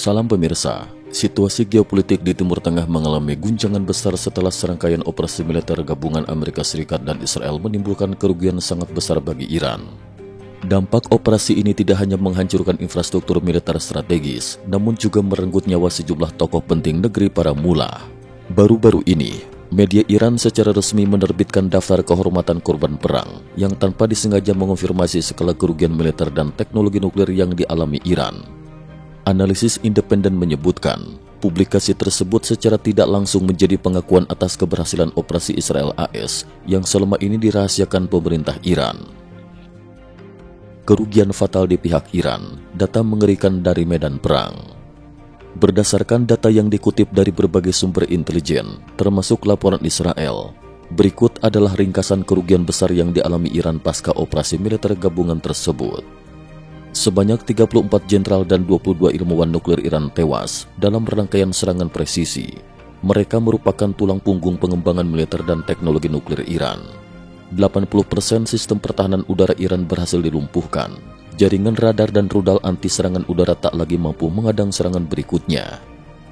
Salam pemirsa, situasi geopolitik di Timur Tengah mengalami guncangan besar setelah serangkaian operasi militer gabungan Amerika Serikat dan Israel menimbulkan kerugian sangat besar bagi Iran. Dampak operasi ini tidak hanya menghancurkan infrastruktur militer strategis, namun juga merenggut nyawa sejumlah tokoh penting negeri para mullah. Baru-baru ini, media Iran secara resmi menerbitkan daftar kehormatan korban perang yang tanpa disengaja mengonfirmasi skala kerugian militer dan teknologi nuklir yang dialami Iran. Analisis independen menyebutkan, publikasi tersebut secara tidak langsung menjadi pengakuan atas keberhasilan operasi Israel AS yang selama ini dirahasiakan pemerintah Iran. Kerugian fatal di pihak Iran, data mengerikan dari medan perang. Berdasarkan data yang dikutip dari berbagai sumber intelijen, termasuk laporan Israel, berikut adalah ringkasan kerugian besar yang dialami Iran pasca operasi militer gabungan tersebut. Sebanyak 34 jenderal dan 22 ilmuwan nuklir Iran tewas dalam rangkaian serangan presisi. Mereka merupakan tulang punggung pengembangan militer dan teknologi nuklir Iran. 80% sistem pertahanan udara Iran berhasil dilumpuhkan. Jaringan radar dan rudal anti serangan udara tak lagi mampu menghadang serangan berikutnya.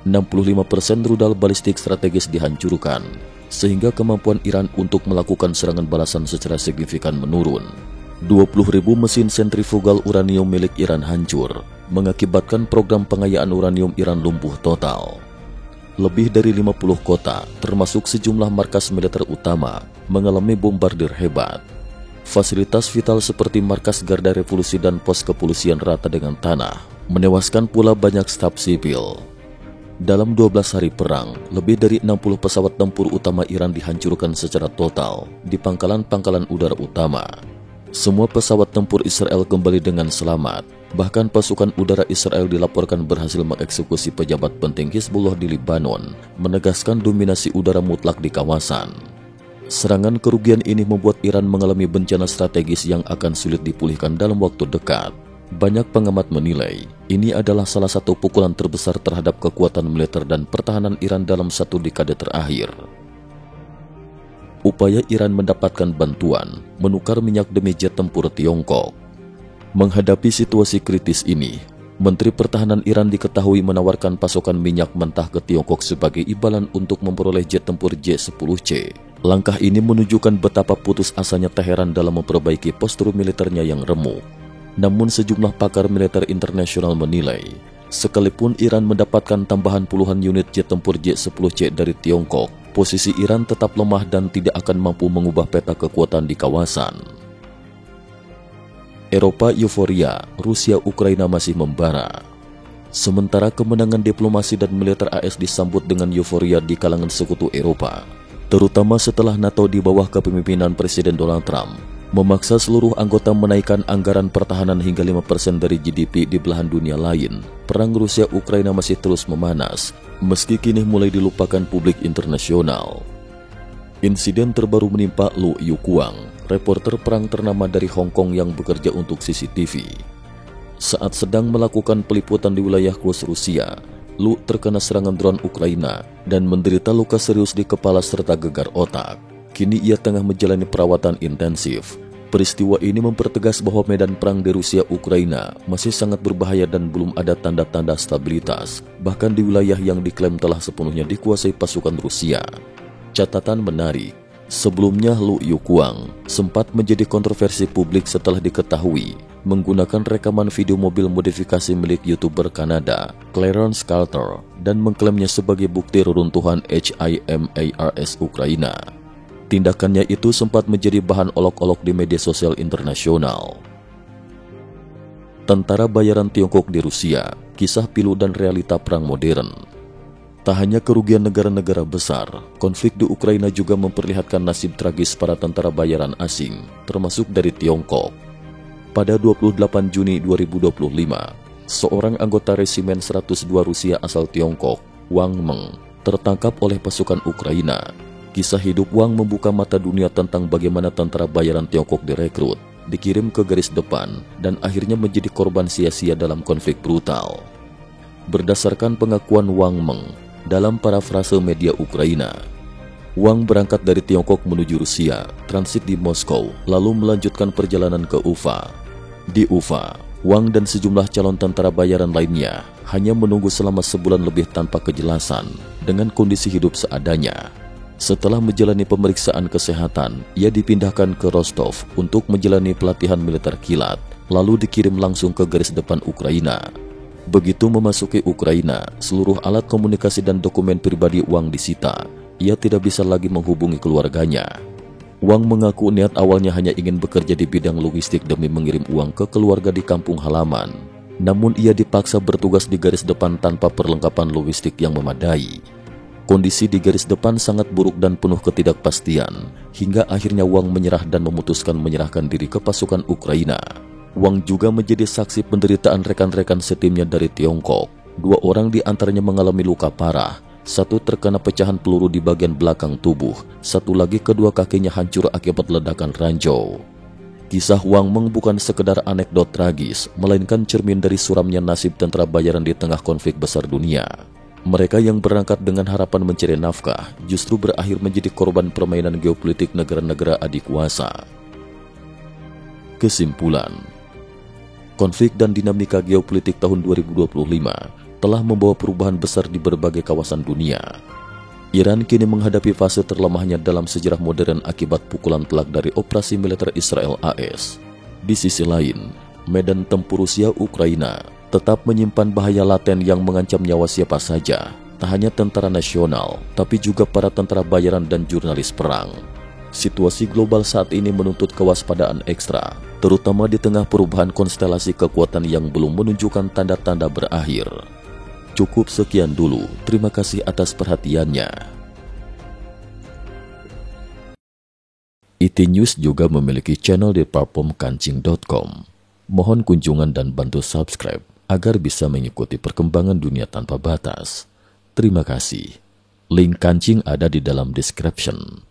65% rudal balistik strategis dihancurkan, sehingga kemampuan Iran untuk melakukan serangan balasan secara signifikan menurun. 20.000 mesin sentrifugal uranium milik Iran hancur, mengakibatkan program pengayaan uranium Iran lumpuh total. Lebih dari 50 kota, termasuk sejumlah markas militer utama, mengalami bombardir hebat. Fasilitas vital seperti markas Garda Revolusi dan pos kepolisian rata dengan tanah, menewaskan pula banyak staf sipil. Dalam 12 hari perang, lebih dari 60 pesawat tempur utama Iran dihancurkan secara total di pangkalan-pangkalan udara utama. Semua pesawat tempur Israel kembali dengan selamat. Bahkan pasukan udara Israel dilaporkan berhasil mengeksekusi pejabat penting Hizbullah di Lebanon, menegaskan dominasi udara mutlak di kawasan. Serangan kerugian ini membuat Iran mengalami bencana strategis yang akan sulit dipulihkan dalam waktu dekat. Banyak pengamat menilai, ini adalah salah satu pukulan terbesar terhadap kekuatan militer dan pertahanan Iran dalam satu dekade terakhir. Upaya Iran mendapatkan bantuan, menukar minyak demi jet tempur Tiongkok. Menghadapi situasi kritis ini, Menteri Pertahanan Iran diketahui menawarkan pasokan minyak mentah ke Tiongkok sebagai imbalan untuk memperoleh jet tempur J-10C. Langkah ini menunjukkan betapa putus asanya Teheran dalam memperbaiki postur militernya yang remuk. Namun sejumlah pakar militer internasional menilai, sekalipun Iran mendapatkan tambahan puluhan unit jet tempur J-10C dari Tiongkok, posisi Iran tetap lemah dan tidak akan mampu mengubah peta kekuatan di kawasan. Eropa euforia, Rusia Ukraina masih membara. Sementara kemenangan diplomasi dan militer AS disambut dengan euforia di kalangan sekutu Eropa, terutama setelah NATO di bawah kepemimpinan Presiden Donald Trump memaksa seluruh anggota menaikkan anggaran pertahanan hingga 5% dari GDP di belahan dunia lain. Perang Rusia-Ukraina masih terus memanas, meski kini mulai dilupakan publik internasional. Insiden terbaru menimpa Lu Yukuang, reporter perang ternama dari Hong Kong yang bekerja untuk CCTV. Saat sedang melakukan peliputan di wilayah Kursk Rusia, Lu terkena serangan drone Ukraina dan menderita luka serius di kepala serta gegar otak. Kini ia tengah menjalani perawatan intensif. Peristiwa ini mempertegas bahwa medan perang di Rusia-Ukraina masih sangat berbahaya dan belum ada tanda-tanda stabilitas, bahkan di wilayah yang diklaim telah sepenuhnya dikuasai pasukan Rusia. Catatan menarik, sebelumnya Lu Yukuang sempat menjadi kontroversi publik setelah diketahui menggunakan rekaman video mobil modifikasi milik YouTuber Kanada, Clarence Carter, dan mengklaimnya sebagai bukti reruntuhan HIMARS Ukraina. Tindakannya itu sempat menjadi bahan olok-olok di media sosial internasional. Tentara bayaran Tiongkok di Rusia, kisah pilu dan realita perang modern. Tak hanya kerugian negara-negara besar, konflik di Ukraina juga memperlihatkan nasib tragis para tentara bayaran asing, termasuk dari Tiongkok. Pada 28 Juni 2025, seorang anggota resimen 102 Rusia asal Tiongkok, Wang Meng, tertangkap oleh pasukan Ukraina. Kisah hidup Wang membuka mata dunia tentang bagaimana tentara bayaran Tiongkok direkrut, dikirim ke garis depan, dan akhirnya menjadi korban sia-sia dalam konflik brutal. Berdasarkan pengakuan Wang Meng dalam parafrase media Ukraina, Wang berangkat dari Tiongkok menuju Rusia, transit di Moskow, lalu melanjutkan perjalanan ke Ufa. Di Ufa, Wang dan sejumlah calon tentara bayaran lainnya hanya menunggu selama sebulan lebih tanpa kejelasan dengan kondisi hidup seadanya. Setelah menjalani pemeriksaan kesehatan, ia dipindahkan ke Rostov untuk menjalani pelatihan militer kilat, lalu dikirim langsung ke garis depan Ukraina. Begitu memasuki Ukraina, seluruh alat komunikasi dan dokumen pribadi Wang disita. Ia tidak bisa lagi menghubungi keluarganya. Wang mengaku niat awalnya hanya ingin bekerja di bidang logistik demi mengirim uang ke keluarga di kampung halaman. Namun ia dipaksa bertugas di garis depan tanpa perlengkapan logistik yang memadai. Kondisi di garis depan sangat buruk dan penuh ketidakpastian, hingga akhirnya Wang menyerah dan memutuskan menyerahkan diri ke pasukan Ukraina. Wang juga menjadi saksi penderitaan rekan-rekan setimnya dari Tiongkok. 2 orang di antaranya mengalami luka parah. 1 terkena pecahan peluru di bagian belakang tubuh, 1 lagi kedua kakinya hancur akibat ledakan ranjau. Kisah Wang Meng bukan sekedar anekdot tragis, melainkan cermin dari suramnya nasib tentara bayaran di tengah konflik besar dunia. Mereka yang berangkat dengan harapan mencari nafkah, justru berakhir menjadi korban permainan geopolitik negara-negara adikuasa. Kesimpulan, konflik dan dinamika geopolitik tahun 2025 telah membawa perubahan besar di berbagai kawasan dunia. Iran kini menghadapi fase terlemahnya dalam sejarah modern akibat pukulan telak dari operasi militer Israel AS. Di sisi lain, medan tempur Rusia Ukraina tetap menyimpan bahaya laten yang mengancam nyawa siapa saja, tak hanya tentara nasional, tapi juga para tentara bayaran dan jurnalis perang. Situasi global saat ini menuntut kewaspadaan ekstra, terutama di tengah perubahan konstelasi kekuatan yang belum menunjukkan tanda-tanda berakhir. Cukup sekian dulu, terima kasih atas perhatiannya. IT News juga memiliki channel di platform kancing.com. Mohon kunjungan dan bantu subscribe agar bisa mengikuti perkembangan dunia tanpa batas. Terima kasih. Link kancing ada di dalam description.